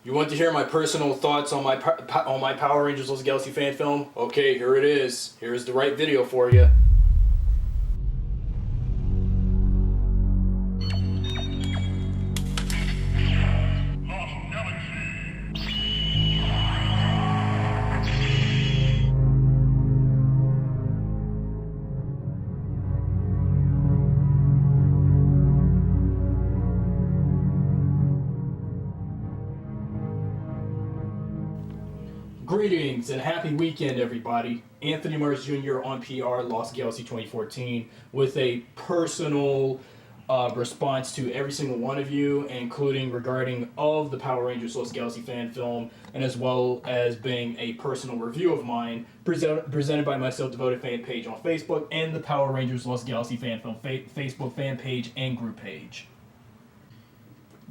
You want to hear my personal thoughts on my Power Rangers Lost Galaxy fan film? Okay, here it is. Here's the right video for you. Greetings and happy weekend, everybody. Anthony Marsh Jr. on PR Lost Galaxy 2014 with a personal response to every single one of you, including regarding of the Power Rangers Lost Galaxy fan film, and as well as being a personal review of mine presented by my self-devoted fan page on Facebook and the Power Rangers Lost Galaxy fan film Facebook fan page and group page.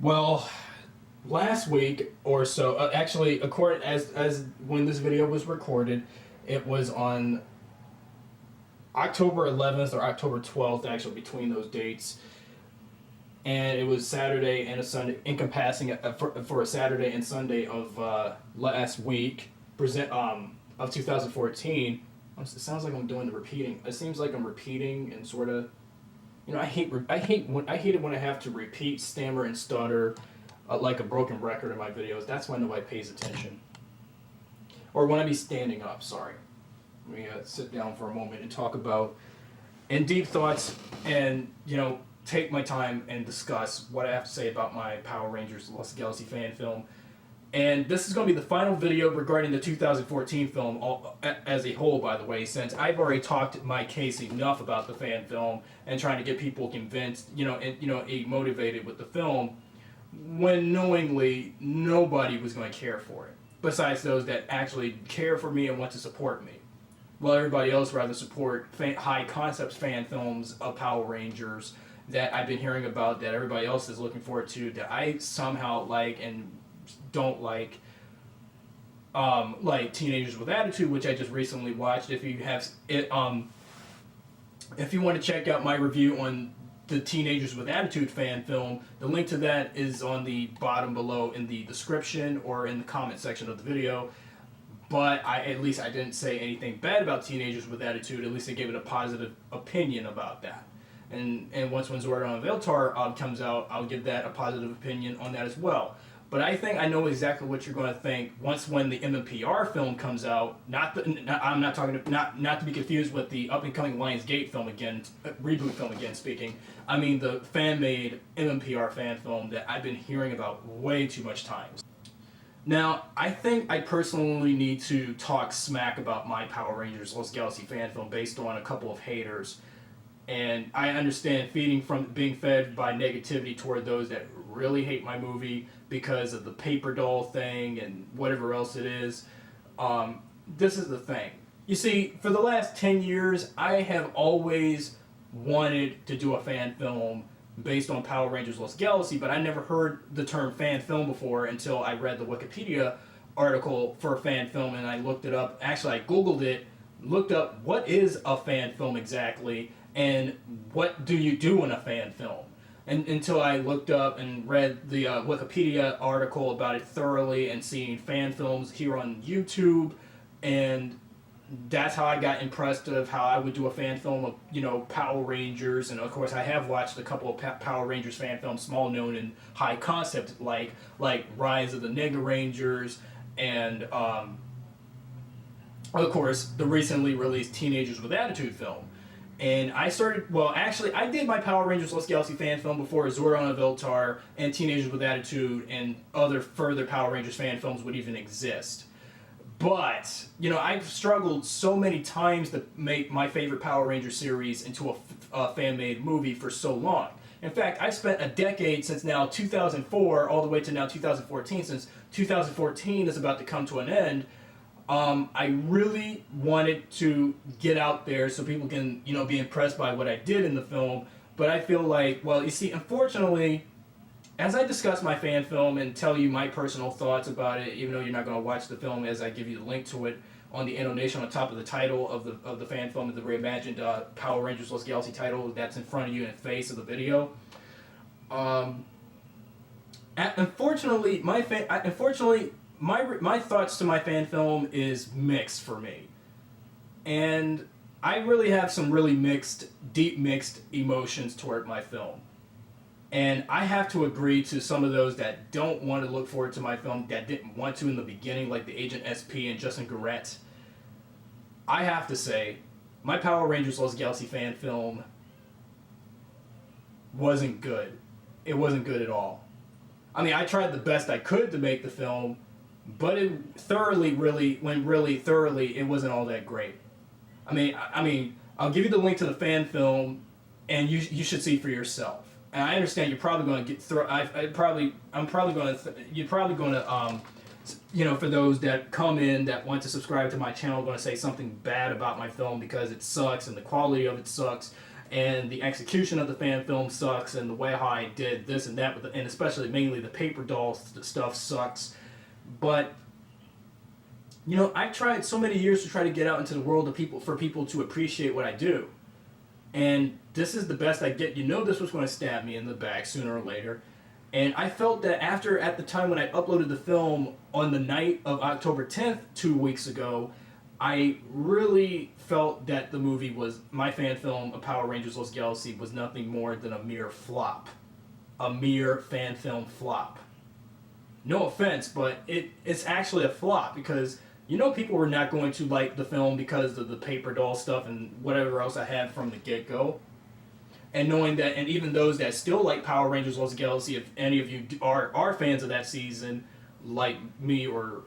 Well, last week or so, actually, according as when this video was recorded, it was on October 11th or October 12th, actually, between those dates, and it was Saturday and a Sunday, encompassing for a Saturday and Sunday of last week, of 2014. It sounds like I'm doing the repeating. It seems like I'm repeating and sort of, I hate it when I have to repeat, stammer, and stutter. Like a broken record in my videos. That's why nobody pays attention. Or when I be standing up, sorry. Let me sit down for a moment and talk about in deep thoughts and, take my time and discuss what I have to say about my Power Rangers Lost Galaxy fan film. And this is going to be the final video regarding the 2014 film as a whole, by the way, since I've already talked my case enough about the fan film and trying to get people convinced, motivated with the film, when knowingly nobody was going to care for it, besides those that actually care for me and want to support me. Well, everybody else rather support high concepts fan films of Power Rangers that I've been hearing about, that everybody else is looking forward to, that I somehow like and don't like Teenagers with Attitude, which I just recently watched. If you have it, if you want to check out my review on the Teenagers with Attitude fan film, the link to that is on the bottom below in the description or in the comment section of the video. But at least I didn't say anything bad about Teenagers with Attitude. At least I gave it a positive opinion about that. And once when Zordon Viltar comes out, I'll give that a positive opinion on that as well. But I think I know exactly what you're going to think when the MMPR film comes out. I'm not talking not to be confused with the up and coming Lionsgate film again, reboot film again. Speaking, I mean the fan-made MMPR fan film that I've been hearing about way too much times. Now, I think I personally need to talk smack about my Power Rangers Lost Galaxy fan film based on a couple of haters. And I understand being fed by negativity toward those that really hate my movie because of the paper doll thing and whatever else it is. This is the thing. You see, for the last 10 years, I have always wanted to do a fan film based on Power Rangers Lost Galaxy, but I never heard the term fan film before until I read the Wikipedia article for fan film, and I looked it up. Actually, I Googled it, looked up what is a fan film exactly, and what do you do in a fan film? And until I looked up and read the Wikipedia article about it thoroughly and seeing fan films here on YouTube, and that's how I got impressed of how I would do a fan film of, Power Rangers. And of course I have watched a couple of Power Rangers fan films, small known and high concept, like Rise of the Nega Rangers, and of course the recently released Teenagers with Attitude film. And I did my Power Rangers Lost Galaxy fan film before Zordon Viltar and Teenagers with Attitude and other further Power Rangers fan films would even exist. But, I've struggled so many times to make my favorite Power Rangers series into a fan-made movie for so long. In fact, I've spent a decade since now 2004 all the way to now 2014, since 2014 is about to come to an end. I really wanted to get out there so people can, be impressed by what I did in the film. But I feel like, unfortunately, as I discuss my fan film and tell you my personal thoughts about it, even though you're not going to watch the film, as I give you the link to it on the annotation on top of the title of the fan film, the reimagined Power Rangers Lost Galaxy title that's in front of you in the face of the video. Unfortunately, my thoughts to my fan film is mixed for me, and I really have some really deep mixed emotions toward my film. And I have to agree to some of those that don't want to look forward to my film, that didn't want to in the beginning, like the Agent SP and Justin Garrett. I have to say, my Power Rangers Lost Galaxy fan film wasn't good. It wasn't good at all. I mean, I tried the best I could to make the film, but it thoroughly, it wasn't all that great. I mean, I'll give you the link to the fan film, and you should see for yourself. And I understand you're probably going to get through. You're probably going to for those that come in that want to subscribe to my channel, going to say something bad about my film because it sucks and the quality of it sucks and the execution of the fan film sucks and the way how I did this and that, and especially mainly the paper doll stuff sucks. But I've tried so many years to try to get out into the world for people to appreciate what I do. And this is the best I get. This was going to stab me in the back sooner or later. And I felt that at the time when I uploaded the film on the night of October 10th, 2 weeks ago, I really felt that the movie my fan film, A Power Rangers Lost Galaxy, was nothing more than a mere flop. A mere fan film flop. No offense, but it's actually a flop because people were not going to like the film because of the paper doll stuff and whatever else I had from the get-go. And knowing that, and even those that still like Power Rangers Lost Galaxy, if any of you are fans of that season, like me, or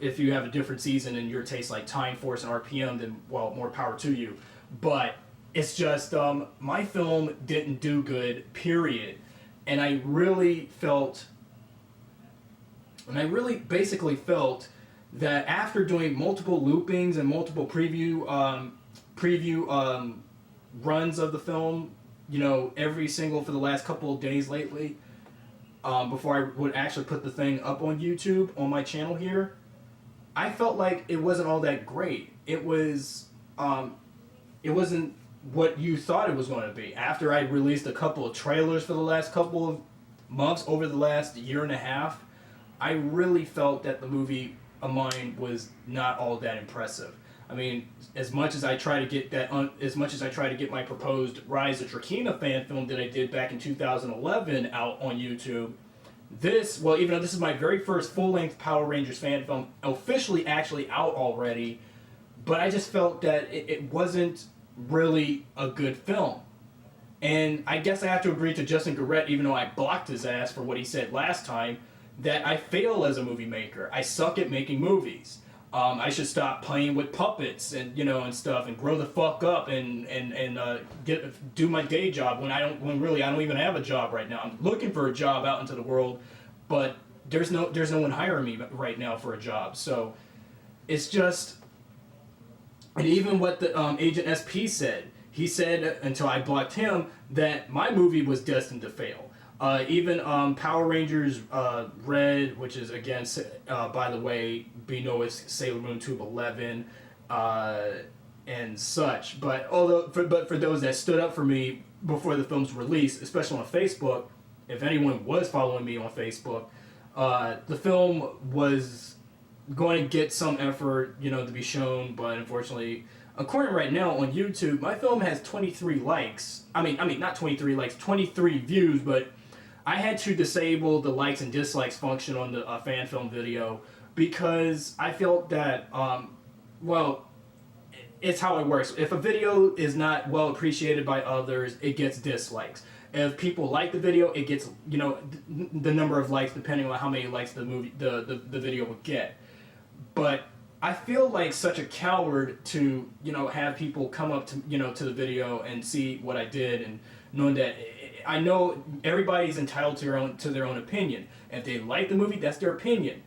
if you have a different season and your taste like Time Force and RPM, then, well, more power to you. But it's just, my film didn't do good, period. And I really basically felt that after doing multiple loopings and multiple preview runs of the film, every single for the last couple of days lately, before I would actually put the thing up on YouTube on my channel here, I felt like it wasn't all that great. It wasn't what you thought it was going to be. After I released a couple of trailers for the last couple of months, over the last year and a half, I really felt that the movie of mine was not all that impressive. I mean, as much as I try to get my proposed Rise of Trakina fan film that I did back in 2011 out on YouTube, even though this is my very first full-length Power Rangers fan film officially actually out already, but I just felt that it wasn't really a good film. And I guess I have to agree to Justin Garrett, even though I blocked his ass for what he said last time, that I fail as a movie maker. I suck at making movies. I should stop playing with puppets and and stuff and grow the fuck up and do my day job when really I don't even have a job right now. I'm looking for a job out into the world, but there's no one hiring me right now for a job. So it's just, and even what the Agent SP said, he said until I blocked him that my movie was destined to fail. Even Power Rangers Red, which is again, by the way, Benoist Sailor Moon Tube 11, and such. But for those that stood up for me before the film's release, especially on Facebook, if anyone was following me on Facebook, the film was going to get some effort, to be shown, but unfortunately, according right now on YouTube, my film has 23 likes. I mean, not 23 likes, 23 views, but I had to disable the likes and dislikes function on the fan film video because I felt that, it's how it works. If a video is not well appreciated by others, it gets dislikes. If people like the video, it gets, the number of likes depending on how many likes the video will get. But I feel like such a coward to, have people come up to, to the video and see what I did, and knowing that I know everybody's entitled to their own opinion. If they like the movie, that's their opinion.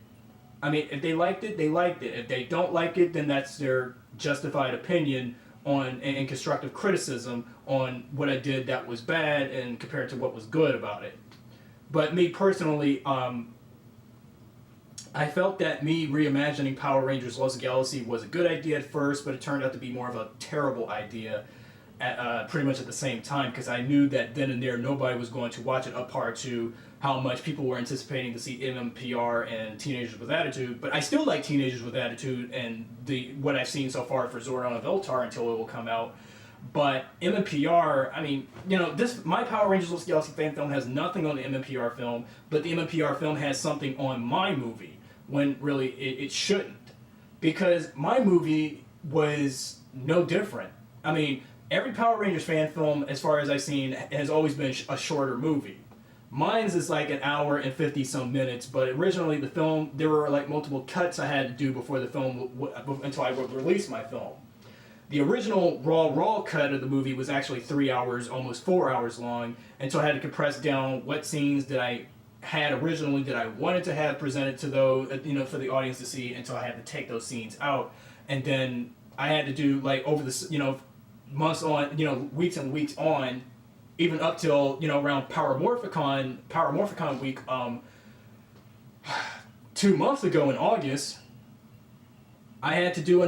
I mean, if they liked it, they liked it. If they don't like it, then that's their justified opinion and constructive criticism on what I did that was bad and compared to what was good about it. But me personally, I felt that me reimagining Power Rangers Lost Galaxy was a good idea at first, but it turned out to be more of a terrible idea pretty much at the same time, because I knew that then and there nobody was going to watch it apart to how much people were anticipating to see MMPR and Teenagers with Attitude, but I still like Teenagers with Attitude and what I've seen so far for Zordon of Eltar until it will come out. But MMPR, I mean, my Power Rangers Lost Galaxy fan film has nothing on the MMPR film, but the MMPR film has something on my movie, when really it shouldn't. Because my movie was no different. I mean, every Power Rangers fan film, as far as I've seen, has always been a shorter movie. Mine's is like an hour and 50 some minutes, but originally the film, there were like multiple cuts I had to do before the film, until I would release my film. The original raw cut of the movie was actually 3 hours, almost 4 hours long, and so I had to compress down what scenes that I had originally that I wanted to have presented to those, for the audience to see, until I had to take those scenes out. And then I had to do, like, over the, months on, weeks and weeks on, even up till, around Power Morphicon week, 2 months ago in August, I had to do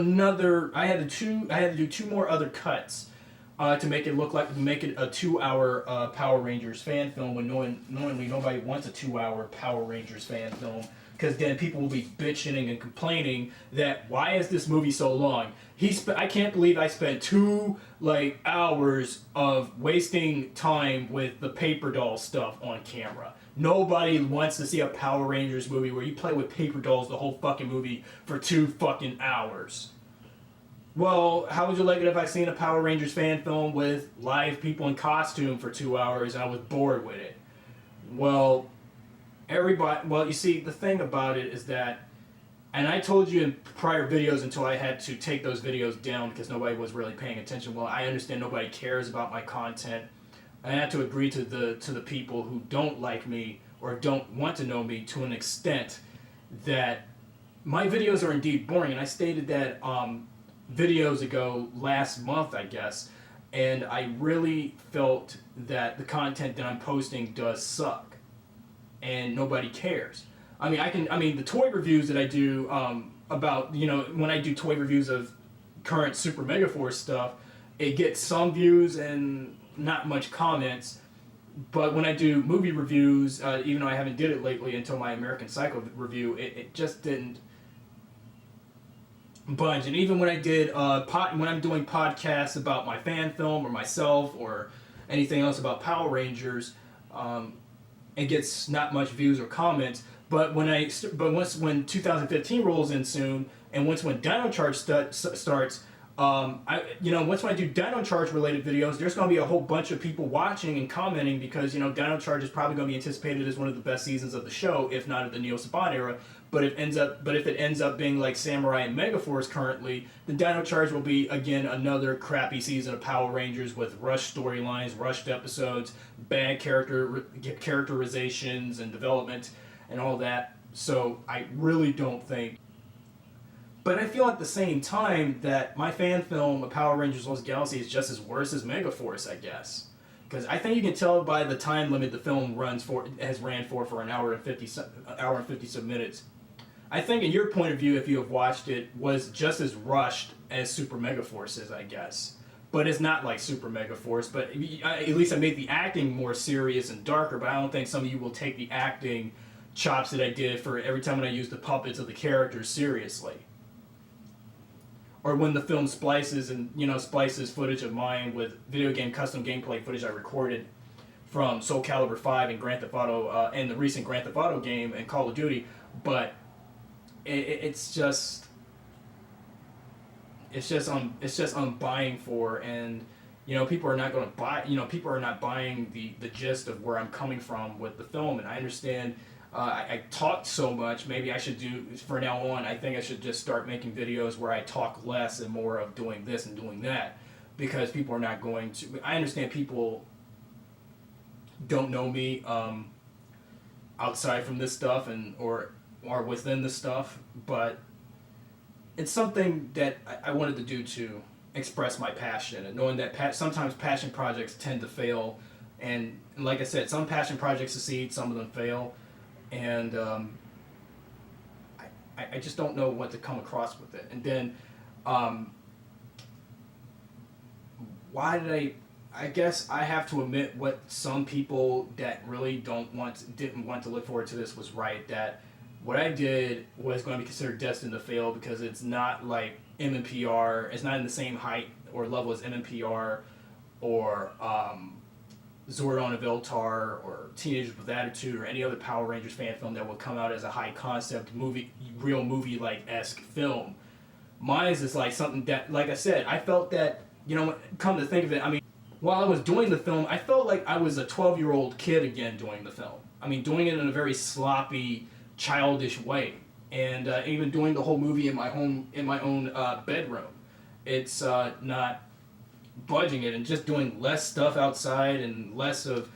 two more other cuts to make it a 2 hour Power Rangers fan film, when normally nobody wants a 2 hour Power Rangers fan film, because then people will be bitching and complaining that why is this movie so long? I can't believe I spent 2 hours of wasting time with the paper doll stuff on camera. Nobody wants to see a Power Rangers movie where you play with paper dolls the whole fucking movie for 2 fucking hours. Well, how would you like it if I seen a Power Rangers fan film with live people in costume for 2 hours and I was bored with it? Well, you see, the thing about it is that, and I told you in prior videos until I had to take those videos down because nobody was really paying attention. Well, I understand nobody cares about my content. I had to agree to the people who don't like me or don't want to know me to an extent that my videos are indeed boring. And I stated that videos ago last month, I guess, and I really felt that the content that I'm posting does suck and nobody cares. I mean the toy reviews that I do about, when I do toy reviews of current Super Megaforce stuff, it gets some views and not much comments. But when I do movie reviews, even though I haven't did it lately until my American Psycho review, it just didn't budge. And even when I did when I'm doing podcasts about my fan film or myself or anything else about Power Rangers, it gets not much views or comments. But when 2015 rolls in soon, and when Dino Charge starts, once when I do Dino Charge related videos, there's going to be a whole bunch of people watching and commenting because, Dino Charge is probably going to be anticipated as one of the best seasons of the show, if not of the Neo Saban era. But if it ends up being like Samurai and Megaforce currently, then Dino Charge will be, again, another crappy season of Power Rangers with rushed storylines, rushed episodes, bad characterizations and development and all that. So I really don't think. But I feel at the same time that my fan film of Power Rangers Lost Galaxy is just as worse as Megaforce, I guess. Because I think you can tell by the time limit the film has ran for an hour and 50 some minutes. I think in your point of view, if you have watched it, was just as rushed as Super Megaforce is, I guess. But it's not like Super Megaforce, but at least I made the acting more serious and darker, but I don't think some of you will take the acting chops that I did for every time when I used the puppets of the characters seriously. Or when the film splices footage of mine with video game custom gameplay footage I recorded from Soul Calibur 5 and Grand Theft Auto and the recent Grand Theft Auto game and Call of Duty, but it's just I'm buying for, and people are not going to buy. People are not buying the gist of where I'm coming from with the film, and I understand. I talked so much, maybe I should do, for now on, I think I should just start making videos where I talk less and more of doing this and doing that, because people are not going to, I understand people don't know me outside from this stuff or within this stuff, but it's something that I wanted to do to express my passion, and knowing that sometimes passion projects tend to fail, and like I said, some passion projects succeed, some of them fail. And I just don't know what to come across with it. And then, why did I I guess I have to admit what some people that really didn't want to look forward to this was right, that what I did was going to be considered destined to fail because it's not like MMPR. It's not in the same height or level as MMPR or Zordon of Eltar or Teenagers with Attitude or any other Power Rangers fan film that would come out as a high concept movie, real movie like esque film. Mine is like something that, like I said, I felt that, come to think of it, I mean, while I was doing the film, I felt like I was a 12-year-old kid again doing the film. I mean, doing it in a very sloppy, childish way, and even doing the whole movie in my own bedroom. It's not budging it and just doing less stuff outside and less of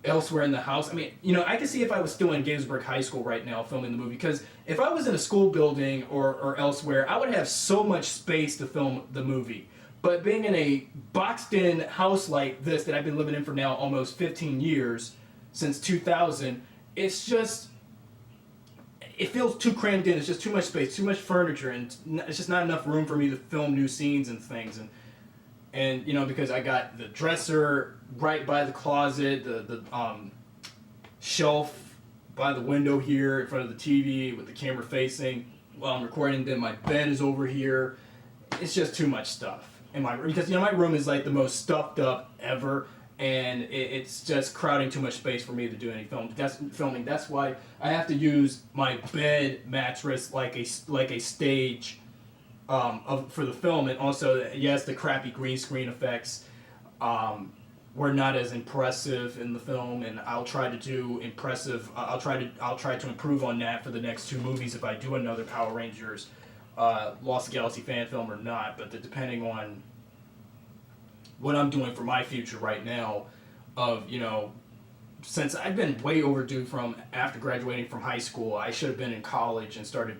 elsewhere in the house. I mean, I could see if I was still in Gaithersburg High School right now filming the movie, because if I was in a school building or elsewhere, I would have so much space to film the movie. But being in a boxed-in house like this that I've been living in for now almost 15 years, since 2000, it's just, it feels too crammed in. It's just too much space, too much furniture, and it's just not enough room for me to film new scenes and things. And because I got the dresser right by the closet, the shelf by the window here in front of the TV with the camera facing while I'm recording, then my bed is over here. It's just too much stuff in my room, because my room is like the most stuffed up ever, and it's just crowding too much space for me to do any filming. That's why I have to use my bed mattress like a stage for the film. And also, yes, the crappy green screen effects were not as impressive in the film, and I'll try to do impressive. I'll try to improve on that for the next two movies if I do another Power Rangers Lost Galaxy fan film or not. But depending on what I'm doing for my future right now, since I've been way overdue from after graduating from high school, I should have been in college and started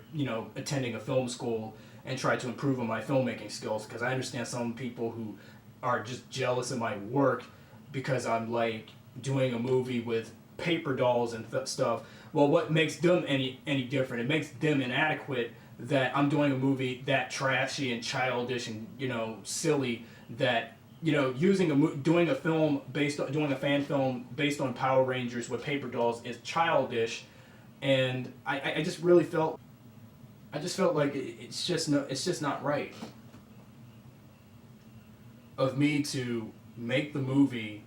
attending a film school and tried to improve on my filmmaking skills, because I understand some people who are just jealous of my work because I'm like doing a movie with paper dolls and stuff. Well, what makes them any different? It makes them inadequate that I'm doing a movie that trashy and childish and silly, that doing a fan film based on Power Rangers with paper dolls is childish, and I just really felt like it's just not right of me to make the movie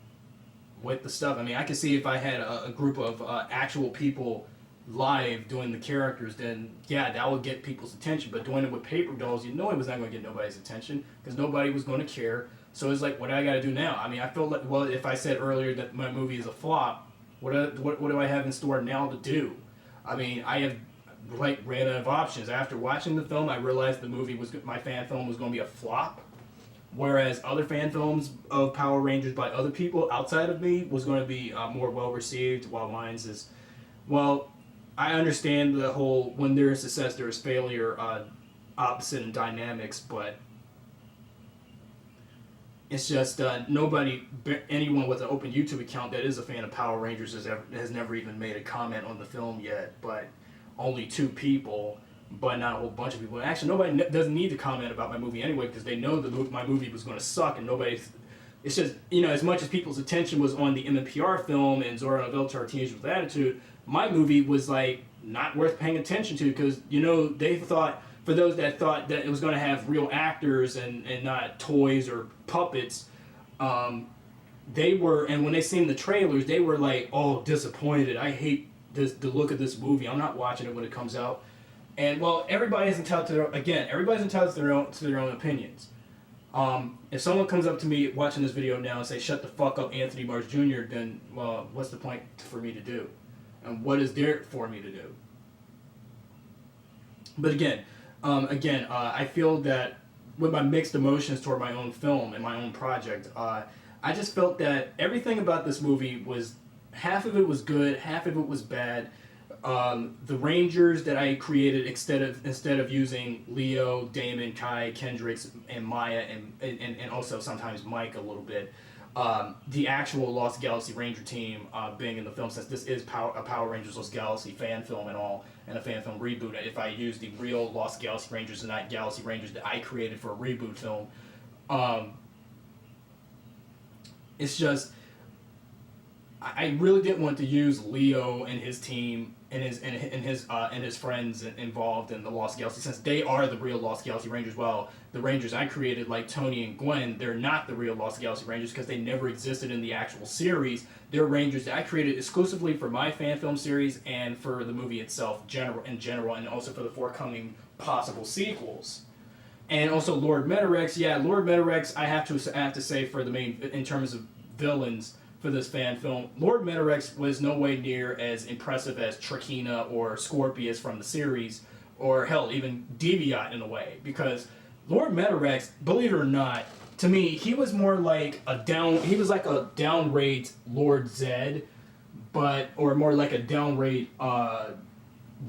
with the stuff. I mean, I could see if I had a group of actual people live doing the characters, then yeah, that would get people's attention. But doing it with paper dolls, it was not going to get nobody's attention, because nobody was going to care. So it's like, what do I got to do now? I mean, I feel like, well, if I said earlier that my movie is a flop, what do I have in store now to do? I mean, I have ran out of options. After watching the film, I realized my fan film was going to be a flop, whereas other fan films of Power Rangers by other people outside of me was going to be more well received, while mine's is, well, I understand the whole when there is success there is failure opposite in dynamics, but it's just anyone with an open YouTube account that is a fan of Power Rangers has never even made a comment on the film yet. But only 2 people, but not a whole bunch of people. And actually, nobody doesn't need to comment about my movie anyway, because they know my movie was going to suck, and nobody's. It's just, as much as people's attention was on the MMPR film and Zordon of Eltar Teenagers with Attitude, my movie was like not worth paying attention to, because they thought, for those that thought that it was going to have real actors and not toys or puppets, they were, and when they seen the trailers, they were like, oh, disappointed. I hate the look of this movie. I'm not watching it when it comes out. And well, everybody's entitled to their own opinions. If someone comes up to me watching this video now and say, shut the fuck up, Anthony Marsh Jr., then, well, what's the point for me to do? And what is there for me to do? But again, I feel that with my mixed emotions toward my own film and my own project, I just felt that everything about this movie was, half of it was good, half of it was bad. The Rangers that I created, instead of using Leo, Damon, Kai, Kendricks, and Maya, and also sometimes Mike a little bit, the actual Lost Galaxy Ranger team being in the film, since this is a Power Rangers Lost Galaxy fan film and all, and a fan film reboot, if I use the real Lost Galaxy Rangers and not Galaxy Rangers that I created for a reboot film, It's just I really didn't want to use Leo and his team and his friends involved in the Lost Galaxy, since they are the real Lost Galaxy Rangers. Well, the Rangers I created, like Tony and Gwen, they're not the real Lost Galaxy Rangers because they never existed in the actual series. They're Rangers that I created exclusively for my fan film series and for the movie itself, in general, and also for the forthcoming possible sequels. And also Lord Metarex, Lord Metarex, I have to say, for the main, in terms of villains for this fan film, Lord Metarex was no way near as impressive as Trakina or Scorpius from the series, or hell, even Deviant in a way, because Lord Metarex, believe it or not, to me, he was more like he was like a downrate Lord Zed, or more like a downrate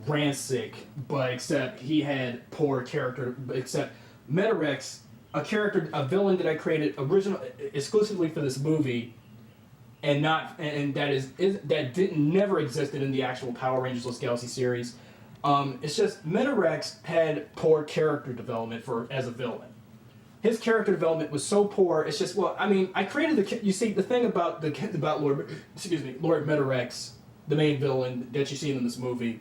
Rancic, but except he had poor character, except Metarex, a villain that I created exclusively for this movie, and that never existed in the actual Power Rangers Lost Galaxy series. It's just Metarex had poor character development as a villain. His character development was so poor. It's just, well, I mean, I created you see, the thing about Lord Metarex, the main villain that you see in this movie,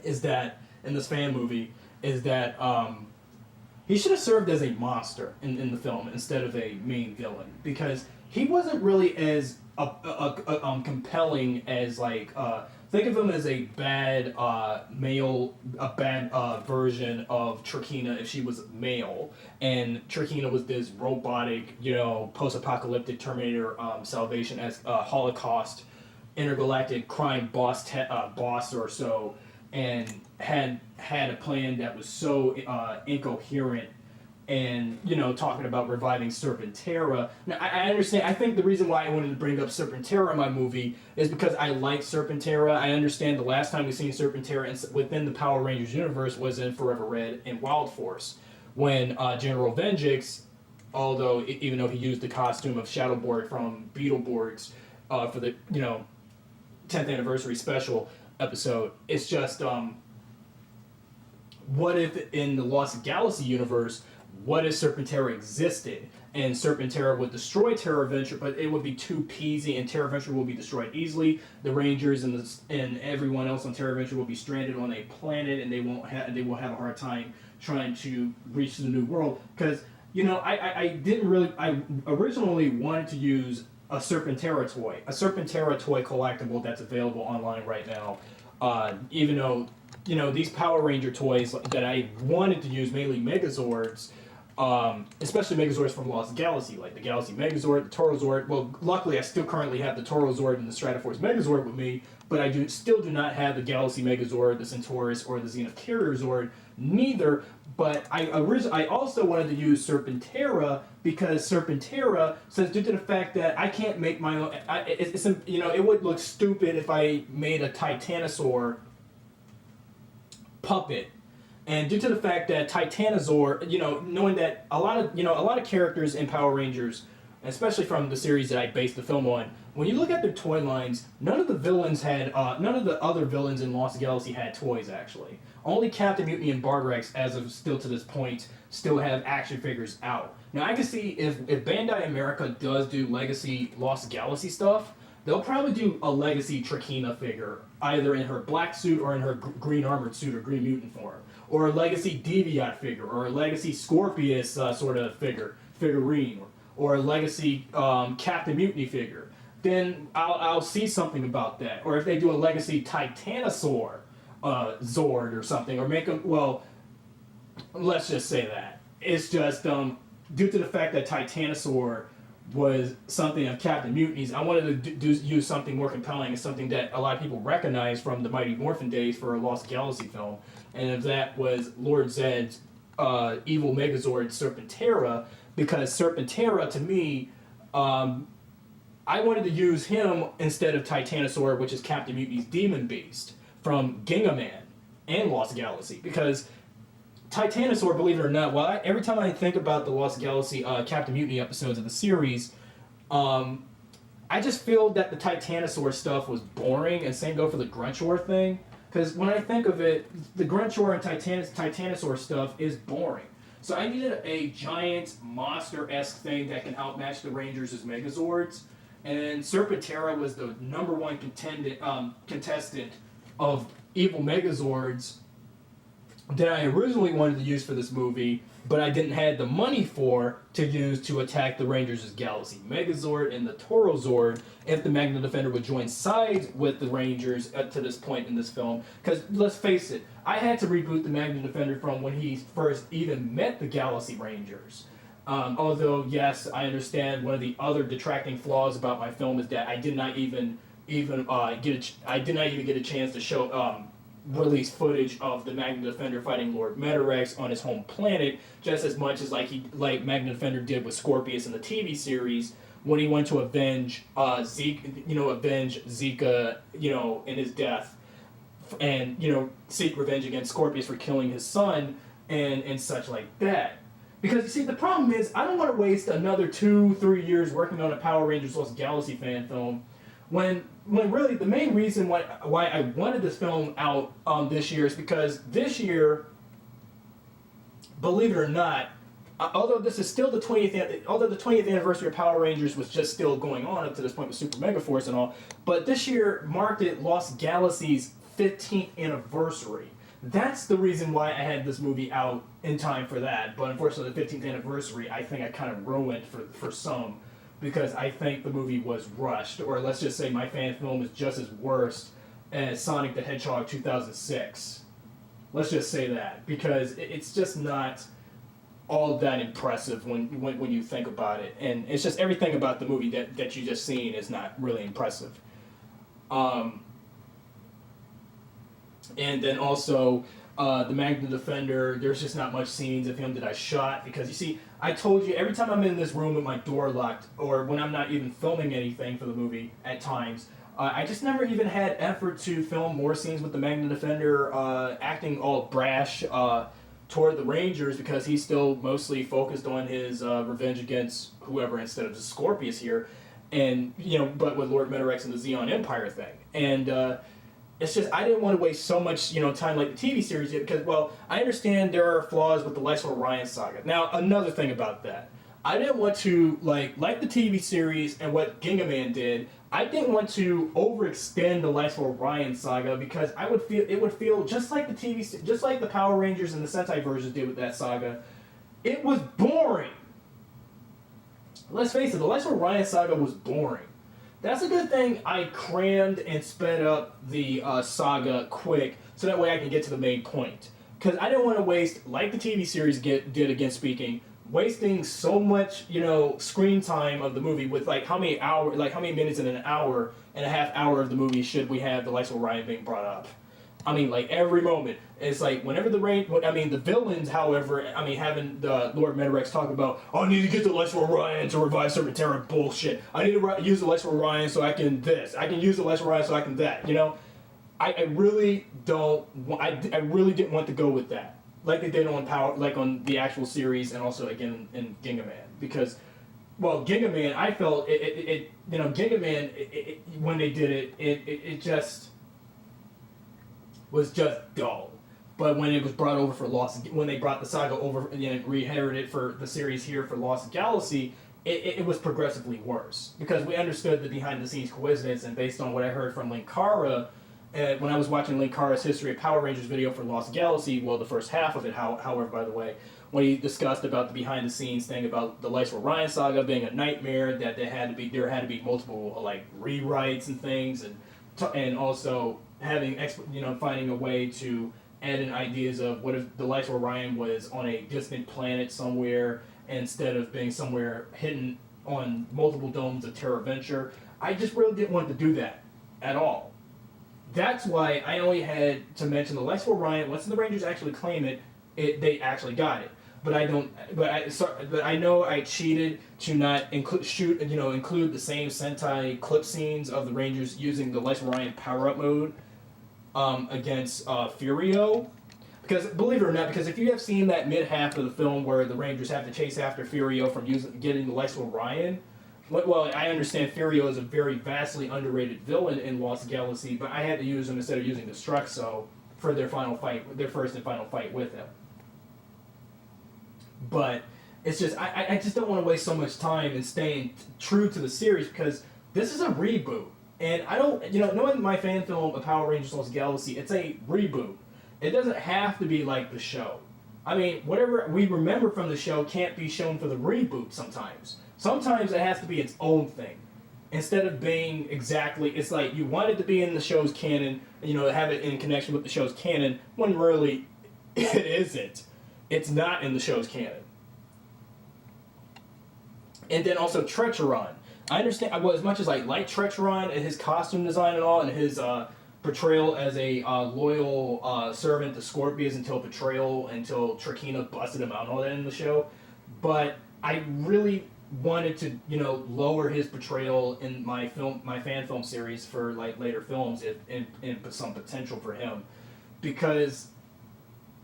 is that in this fan movie is that he should have served as a monster in the film instead of a main villain, because he wasn't really as compelling as think of him as a bad version of Trakina if she was male, and Trakina was this robotic, post-apocalyptic Terminator Salvation as Holocaust intergalactic crime boss or so, and had a plan that was so incoherent, and talking about reviving Serpentera. Now I understand. I think the reason why I wanted to bring up Serpentera in my movie is because I like Serpentera. I understand the last time we seen Serpentera within the Power Rangers universe was in Forever Red and Wild Force, when General Venjix, even though he used the costume of Shadowborg from Beetleborgs for the 10th anniversary special episode, it's just what if in the Lost Galaxy universe, what if Serpentera existed and Serpentera would destroy Terra Venture, but it would be too peasy and Terra Venture will be destroyed easily. The Rangers and everyone else on Terra Venture will be stranded on a planet, and they will have a hard time trying to reach the new world. Because I originally wanted to use a Serpentera toy collectible that's available online right now. Even though these Power Ranger toys that I wanted to use, mainly Megazords, especially Megazords from Lost Galaxy, like the Galaxy Megazord, the Torozord. Well, luckily I still currently have the Torozord and the Stratoforce Megazord with me, but I still do not have the Galaxy Megazord, the Centaurus, or the Zenith Carrier Zord. Neither. But I also wanted to use Serpentera because Serpentera says, due to the fact that I can't make my own, it would look stupid if I made a Titanosaur puppet. And due to the fact that Titanosaur, knowing that a lot of characters in Power Rangers, especially from the series that I based the film on, when you look at their toy lines, none of the other villains in Lost Galaxy had toys, actually. Only Captain Mutiny and Barbrax, as of still to this point, still have action figures out. Now, I can see if Bandai America does do Legacy Lost Galaxy stuff, they'll probably do a Legacy Trakina figure, either in her black suit or in her green armored suit or green mutant form, or a Legacy Deviant figure, or a Legacy Scorpius sort of figurine, or a Legacy Captain Mutiny figure. Then I'll see something about that. Or if they do a Legacy Titanosaur Zord or something, or make them, well, let's just say that. It's just, due to the fact that Titanosaur was something of Captain Mutiny's, I wanted to use something more compelling and something that a lot of people recognize from the Mighty Morphin days for a Lost Galaxy film. And if that was Lord Zed's evil Megazord Serpentera, because Serpentera, to me, I wanted to use him instead of Titanosaur, which is Captain Mutiny's demon beast from Gingaman and Lost Galaxy, because Titanosaur, believe it or not, every time I think about the Lost Galaxy Captain Mutiny episodes of the series, I just feel that the Titanosaur stuff was boring, and same go for the Grunchor thing, because when I think of it, the Grunchor and Titanosaur stuff is boring. So I needed a giant monster-esque thing that can outmatch the Rangers' Megazords. And Serpentera was the number one contestant of evil Megazords that I originally wanted to use for this movie, but I didn't have the money to use to attack the Rangers' Galaxy Megazord and the Toro Zord if the Magna Defender would join sides with the Rangers to this point in this film. Because let's face it, I had to reboot the Magna Defender from when he first even met the Galaxy Rangers. Although, yes, I understand one of the other detracting flaws about my film is that I did not even get a chance to show release footage of the Magna Defender fighting Lord Metarex on his home planet, just as much as like Magna Defender did with Scorpius in the TV series when he went to avenge Zika, in his death, and seek revenge against Scorpius for killing his son and such like that. Because you see, the problem is I don't want to waste another 2-3 years working on a Power Rangers Lost Galaxy fan film when really the main reason why I wanted this film out this year is because this year, believe it or not, although this is still the 20th anniversary of Power Rangers was just still going on up to this point with Super Mega Force and all, but this year marked Lost Galaxy's 15th anniversary. That's the reason why I had this movie out in time for that, but unfortunately the 15th anniversary I think I kind of ruined for some, because I think the movie was rushed, or let's just say my fan film is just as worst as Sonic the Hedgehog 2006. Let's just say that, because it's just not all that impressive when you think about it, and it's just everything about the movie that you just seen is not really impressive. And then also, the Magna Defender, there's just not much scenes of him that I shot, because you see, I told you, every time I'm in this room with my door locked, or when I'm not even filming anything for the movie at times, I just never even had effort to film more scenes with the Magna Defender acting all brash toward the Rangers, because he's still mostly focused on his revenge against whoever instead of the Scorpius here, and but with Lord Metarex and the Xeon Empire thing, and it's just I didn't want to waste so much time like the TV series did, because I understand there are flaws with the Lights of Orion saga. Now another thing about that, I didn't want to like the TV series and what Ginga Man did. I didn't want to overextend the Lights of Orion saga, because it would feel just like the Power Rangers and the Sentai versions did with that saga. It was boring. Let's face it, the Lights of Orion saga was boring. That's a good thing I crammed and sped up the saga quick, so that way I can get to the main point. Because I didn't want to waste, like the TV series did again speaking, wasting so much, screen time of the movie with how many minutes in an hour and a half hour of the movie should we have the Lights of Orion being brought up. Every moment. It's whenever the villains, however, having the Lord Metarex talk about, I need to get the Lights of Orion to revive Serpentera bullshit. I need to use the Lights of Orion so I can this. I can use the Lights of Orion so I can that. I really didn't want to go with that, like they did on the actual series, and also again in Ginga Man, because, Ginga Man, I felt Ginga Man, when they did it just was just dull. But when it was brought over when they brought the saga over and re-inherited for the series here for Lost Galaxy, it was progressively worse, because we understood the behind-the-scenes coincidence, and based on what I heard from Linkara, when I was watching Linkara's History of Power Rangers video for Lost Galaxy, the first half of it, however, by the way, when he discussed about the behind-the-scenes thing about the Lights of Orion saga being a nightmare, that there had to be multiple rewrites and things, and also having finding a way to add in ideas of what if the Lights of Orion was on a distant planet somewhere instead of being somewhere hidden on multiple domes of Terra Venture. I just really didn't want to do that at all. That's why I only had to mention the Lights of Orion. Once the Rangers actually claim it, they actually got it. But I know I cheated to not include the same Sentai clip scenes of the Rangers using the Lights of Orion power-up mode against Furio. Because, believe it or not, because if you have seen that mid-half of the film where the Rangers have to chase after Furio from getting the Lights of Orion, I understand Furio is a very vastly underrated villain in Lost Galaxy, but I had to use him instead of using Destruxo for their first and final fight with him. But it's just I just don't want to waste so much time in staying true to the series because this is a reboot. And I don't, knowing my fan film of Power Rangers Lost Galaxy, it's a reboot. It doesn't have to be like the show. I mean, whatever we remember from the show can't be shown for the reboot sometimes. Sometimes it has to be its own thing. Instead of being exactly, it's like you want it to be in the show's canon, have it in connection with the show's canon, when really it isn't. It's not in the show's canon. And then also Trecheron. I understand, well, as much as I like Trecheron and his costume design and all, and his portrayal as a loyal servant to Scorpius until Trakina busted him out and all that in the show, but I really wanted to, lower his portrayal in my fan film series for like later films and some potential for him, because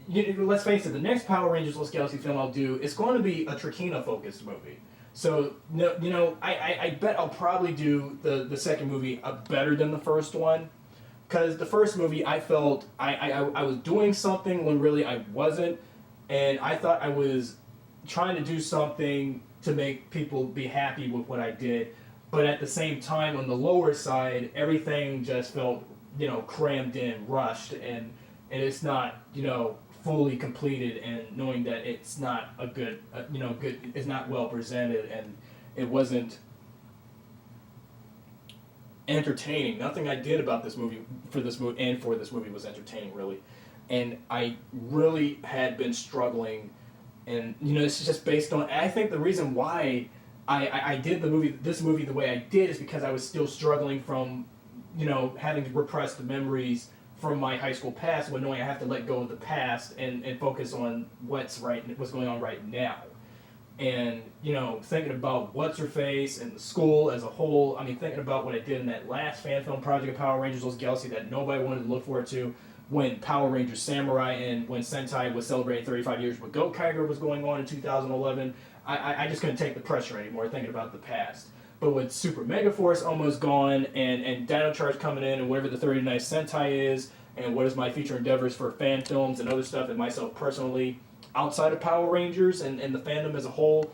let's face it, the next Power Rangers Lost Galaxy film I'll do is going to be a Trakina focused movie. So, I bet I'll probably do the second movie better than the first one. Because the first movie, I felt I was doing something when really I wasn't. And I thought I was trying to do something to make people be happy with what I did. But at the same time, on the lower side, everything just felt, crammed in, rushed. And it's not, fully completed, and knowing that it's not a good, it's not well presented, and it wasn't entertaining. Nothing I did about this movie for this movie was entertaining, really. And I really had been struggling, and it's just based on. I think the reason why I did this movie the way I did is because I was still struggling from, having to repress the memories from my high school past, when knowing I have to let go of the past and focus on what's going on right now. And, thinking about What's-Her-Face and the school as a whole, thinking about what I did in that last fan film project of Power Rangers Lost Galaxy that nobody wanted to look forward to, when Power Rangers Samurai and when Sentai was celebrating 35 years when Gokaiger was going on in 2011, I just couldn't take the pressure anymore thinking about the past. But with Super Mega Force almost gone, and Dino Charge coming in, and whatever the 39th Sentai is, and what is my future endeavors for fan films and other stuff, and myself personally, outside of Power Rangers and the fandom as a whole,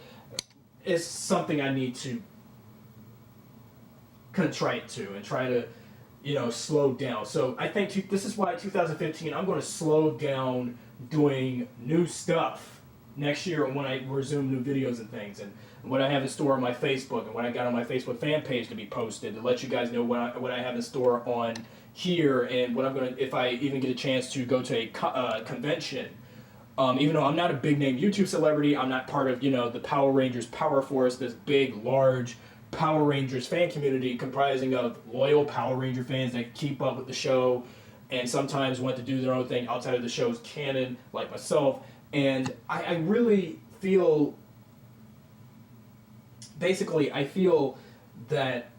is something I need to contrite to and try to, slow down. So I think this is why 2015, I'm going to slow down doing new stuff next year when I resume new videos and things, and what I have in store on my Facebook, and what I got on my Facebook fan page to be posted, to let you guys know what I have in store on here, and what I'm going to, if I even get a chance to go to a convention. Even though I'm not a big name YouTube celebrity, I'm not part of, the Power Rangers Power Force, this big, large Power Rangers fan community comprising of loyal Power Ranger fans that keep up with the show and sometimes want to do their own thing outside of the show's canon, like myself. And I really feel, basically, I feel that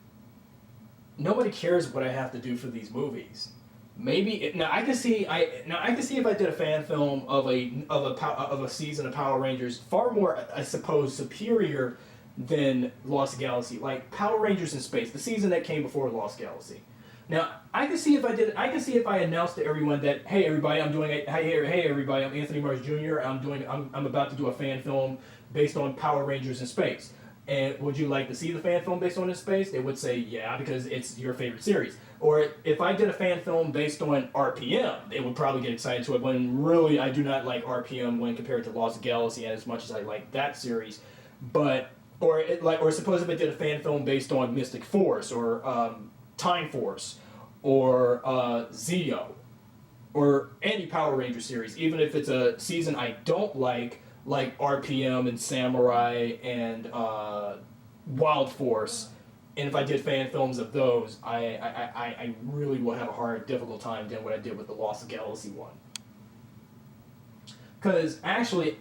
nobody cares what I have to do for these movies. Maybe I can see if I did a fan film of a season of Power Rangers, far more, I suppose, superior than Lost Galaxy, like Power Rangers in Space, the season that came before Lost Galaxy. Now I can see if I announced to everyone that, hey everybody, hey everybody, I'm Anthony Marsh Jr. I'm about to do a fan film based on Power Rangers in Space. And would you like to see the fan film based on In Space? They would say, yeah, because it's your favorite series. Or if I did a fan film based on RPM, they would probably get excited to it, when really I do not like RPM when compared to Lost Galaxy as much as I like that series. But, or suppose if I did a fan film based on Mystic Force, or Time Force, or Zeo, or any Power Ranger series, even if it's a season I don't like RPM and Samurai and Wild Force, and if I did fan films of those, I really will have a difficult time than what I did with the Lost Galaxy one. Because actually,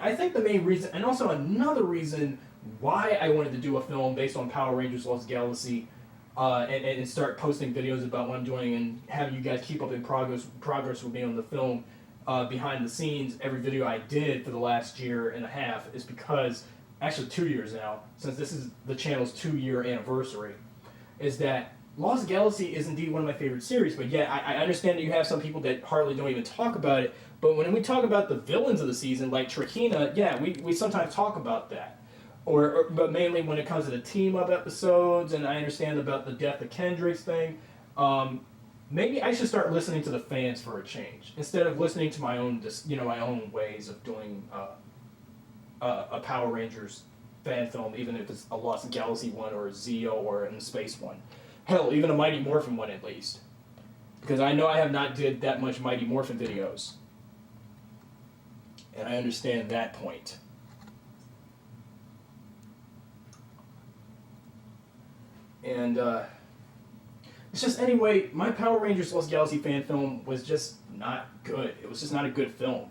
I think the main reason, and also another reason why I wanted to do a film based on Power Rangers Lost Galaxy, and start posting videos about what I'm doing and having you guys keep up in progress with me on the film, behind the scenes, every video I did for the last year and a half, is because, actually 2 years now, since this is the channel's 2-year anniversary, is that, Lost Galaxy is indeed one of my favorite series, but yeah, I understand that you have some people that hardly don't even talk about it, but when we talk about the villains of the season, like Trakina, yeah, we sometimes talk about that. But mainly when it comes to the team-up episodes, and I understand about the death of Kendrick's thing, maybe I should start listening to the fans for a change, instead of listening to my own, my own ways of doing a Power Rangers fan film, even if it's a Lost Galaxy one or a Zeo or an Space one. Hell, even a Mighty Morphin one at least. Because I know I have not did that much Mighty Morphin videos. And I understand that point. And it's just, anyway, my Power Rangers Lost Galaxy fan film was just not good. It was just not a good film.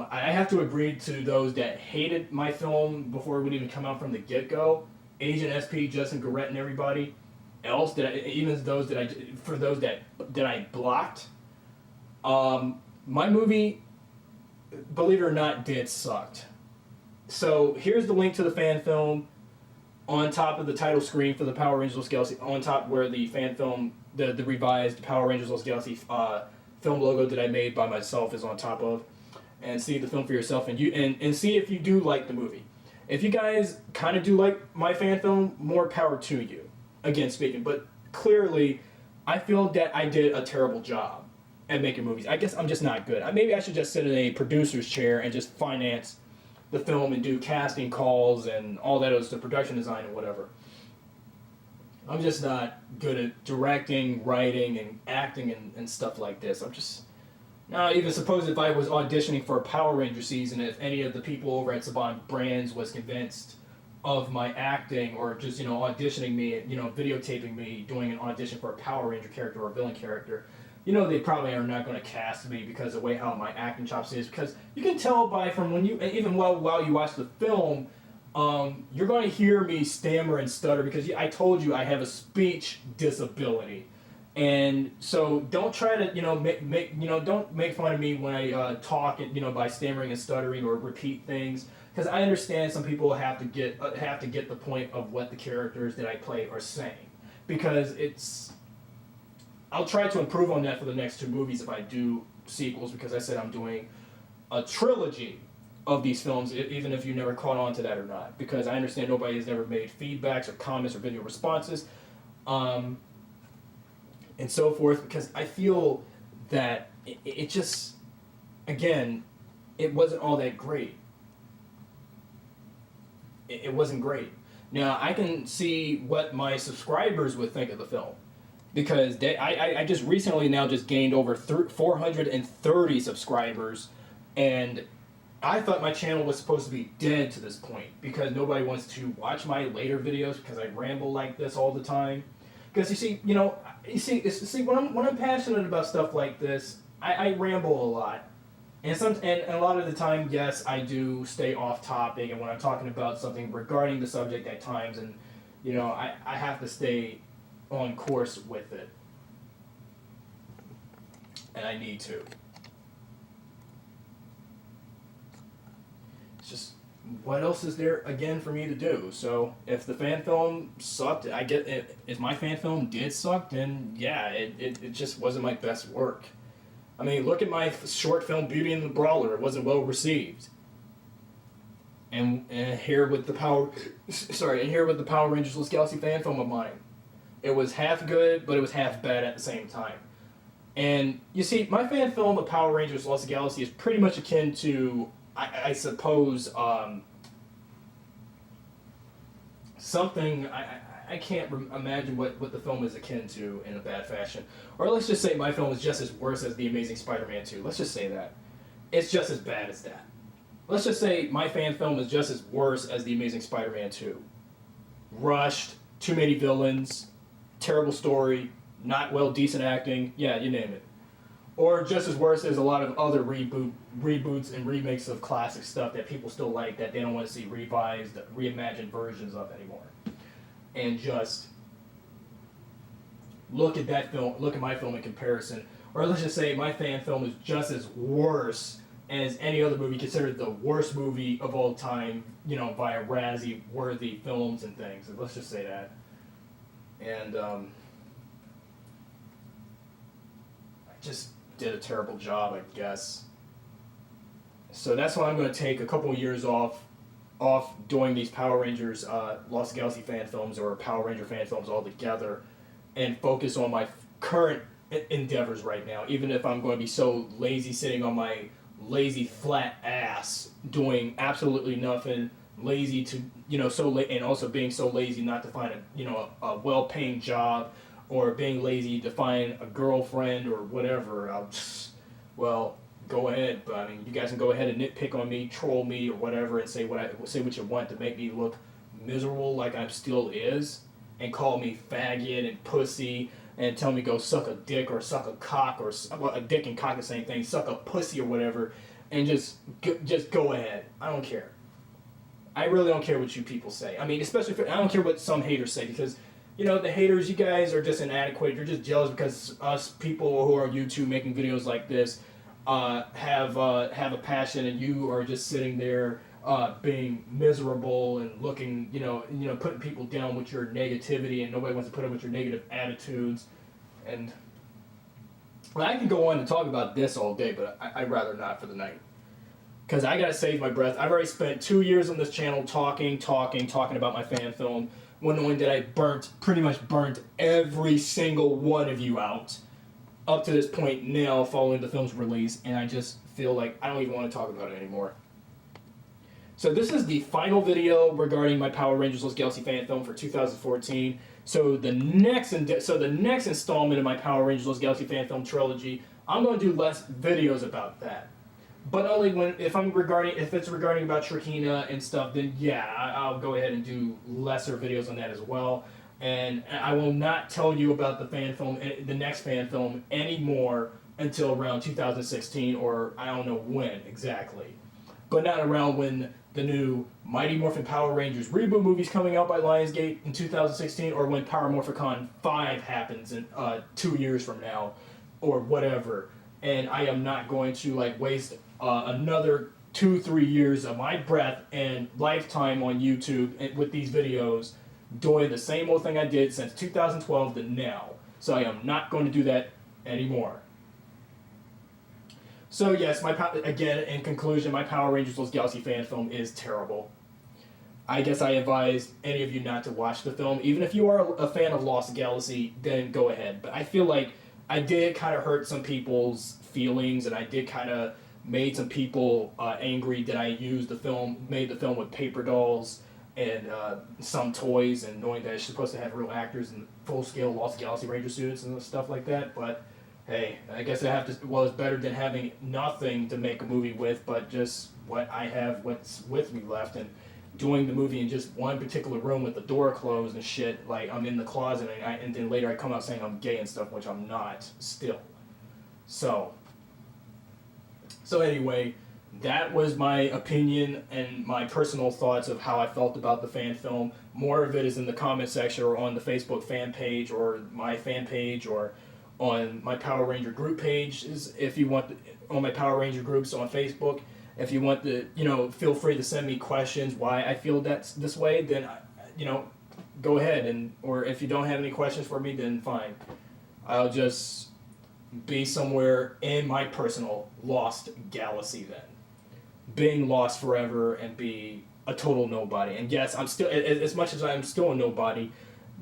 I have to agree to those that hated my film before it would even come out from the get-go. Agent SP, Justin Garrett, and everybody else that for those that I blocked. My movie, believe it or not, did sucked. So here's the link to the fan film on top of the title screen for the Power Rangers Lost Galaxy, on top where the fan film, the revised Power Rangers Lost Galaxy film logo that I made by myself is on top of. And see the film for yourself, and see if you do like the movie. If you guys kind of do like my fan film, more power to you. Again speaking, but clearly, I feel that I did a terrible job at making movies. I guess I'm just not good. Maybe I should just sit in a producer's chair and just finance the film and do casting calls and all that other stuff, production design and whatever. I'm just not good at directing, writing, and acting and stuff like this. Now, even suppose if I was auditioning for a Power Ranger season, if any of the people over at Saban Brands was convinced of my acting, or just, auditioning me, videotaping me doing an audition for a Power Ranger character or a villain character, they probably are not going to cast me because of the way how my acting chops is. Because you can tell from when you, even while you watch the film, you're going to hear me stammer and stutter because I told you I have a speech disability. And so don't try to, don't make fun of me when I talk, by stammering and stuttering or repeat things, because I understand some people have to get the point of what the characters that I play are saying, because I'll try to improve on that for the next two movies if I do sequels, because I said I'm doing a trilogy of these films, even if you never caught on to that or not, because I understand nobody has ever made feedbacks or comments or video responses. And so forth, because I feel that it just, again, it wasn't all that great. It wasn't great. Now, I can see what my subscribers would think of the film, because I just recently now just gained over 430 subscribers, and I thought my channel was supposed to be dead to this point, because nobody wants to watch my later videos because I ramble like this all the time. Because you see, when I'm passionate about stuff like this, I ramble a lot, and a lot of the time, yes, I do stay off topic, and when I'm talking about something regarding the subject at times, and I have to stay on course with it, and I need to. It's just, what else is there again for me to do? So if the fan film sucked, I get it. If my fan film did suck, then yeah, it just wasn't my best work. I mean, look at my short film Beauty and the Brawler. It wasn't well received. And here with the Power Rangers Lost Galaxy fan film of mine, it was half good, but it was half bad at the same time. And you see, my fan film of Power Rangers Lost Galaxy is pretty much akin to, I suppose, something I can't imagine what the film is akin to in a bad fashion. Or let's just say my film is just as worse as The Amazing Spider-Man 2. Let's just say that. It's just as bad as that. Let's just say my fan film is just as worse as The Amazing Spider-Man 2. Rushed, too many villains, terrible story, not decent acting, yeah, you name it. Or just as worse as a lot of other reboots and remakes of classic stuff that people still like, that they don't want to see revised, reimagined versions of anymore. And just look at that film, look at my film in comparison. Or let's just say my fan film is just as worse as any other movie, considered the worst movie of all time, via Razzie-worthy films and things. Let's just say that. And just did a terrible job, I guess. So that's why I'm going to take a couple of years off doing these Power Rangers Lost Galaxy fan films or Power Ranger fan films altogether, and focus on my current endeavors right now, even if I'm going to be so lazy sitting on my lazy flat ass doing absolutely nothing, lazy to, and also being so lazy not to find a well-paying job, or being lazy to find a girlfriend or whatever. Well, go ahead, but I mean, you guys can go ahead and nitpick on me, troll me or whatever, and say what you want to make me look miserable like I still is, and call me faggot and pussy, and tell me go suck a dick or suck a cock, or a dick and cock the same thing, suck a pussy or whatever, and just go ahead. I don't care. I really don't care what you people say. I mean, especially I don't care what some haters say, because the haters, you guys are just inadequate. You're just jealous because us people who are on YouTube making videos like this have a passion, and you are just sitting there being miserable and looking, putting people down with your negativity, and nobody wants to put up with your negative attitudes. And well, I can go on and talk about this all day, but I'd rather not for the night, because I gotta save my breath. I've already spent 2 years on this channel talking about my fan film, when knowing that I pretty much burnt every single one of you out up to this point now, following the film's release, and I just feel like I don't even want to talk about it anymore. So this is the final video regarding my Power Rangers Lost Galaxy fan film for 2014. So the next installment of my Power Rangers Lost Galaxy fan film trilogy, I'm going to do less videos about that. But only if it's regarding about Shrekina and stuff, then yeah, I'll go ahead and do lesser videos on that as well. And I will not tell you about the next fan film anymore until around 2016, or I don't know when exactly. But not around when the new Mighty Morphin Power Rangers reboot movie's coming out by Lionsgate in 2016, or when Power Morphicon 5 happens in 2 years from now, or whatever. And I am not going to waste another 2-3 years of my breath and lifetime on YouTube with these videos, doing the same old thing I did since 2012 to now. So I am not going to do that anymore. So yes, again, in conclusion, my Power Rangers Lost Galaxy fan film is terrible. I guess I advise any of you not to watch the film. Even if you are a fan of Lost Galaxy, then go ahead. But I feel like I did kind of hurt some people's feelings, and I did kind of made some people angry that I made the film with paper dolls and some toys, and knowing that it's supposed to have real actors and full-scale Lost Galaxy Ranger students and stuff like that. But hey, I guess it's better than having nothing to make a movie with, but just what's with me left, and doing the movie in just one particular room with the door closed and shit, like I'm in the closet, and then later I come out saying I'm gay and stuff, which I'm not still. So anyway, that was my opinion and my personal thoughts of how I felt about the fan film. More of it is in the comment section, or on the Facebook fan page, or my fan page, or on my Power Ranger group page, if you want, on my Power Ranger groups on Facebook. If you want to, feel free to send me questions why I feel that's this way, then, go ahead. Or if you don't have any questions for me, then fine. I'll just be somewhere in my personal lost galaxy then. Being lost forever and be a total nobody. And yes, I'm still, as much as I'm still a nobody,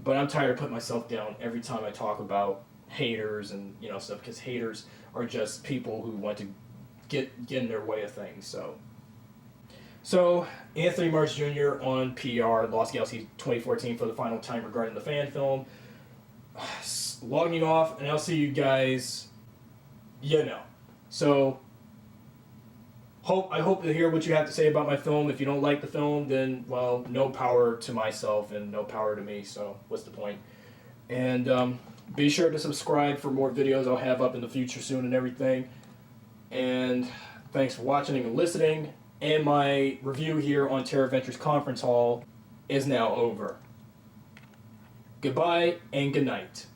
but I'm tired of putting myself down every time I talk about haters and, stuff, because haters are just people who want to get in their way of things. So Anthony Marsh Jr. on PR Lost Galaxy 2014 for the final time regarding the fan film. Logging off, and I'll see you guys. So I hope to hear what you have to say about my film. If you don't like the film, then well, no power to myself and no power to me. So what's the point? And be sure to subscribe for more videos I'll have up in the future soon and everything. And thanks for watching and listening. And my review here on Terra Ventures Conference Hall is now over. Goodbye and good night.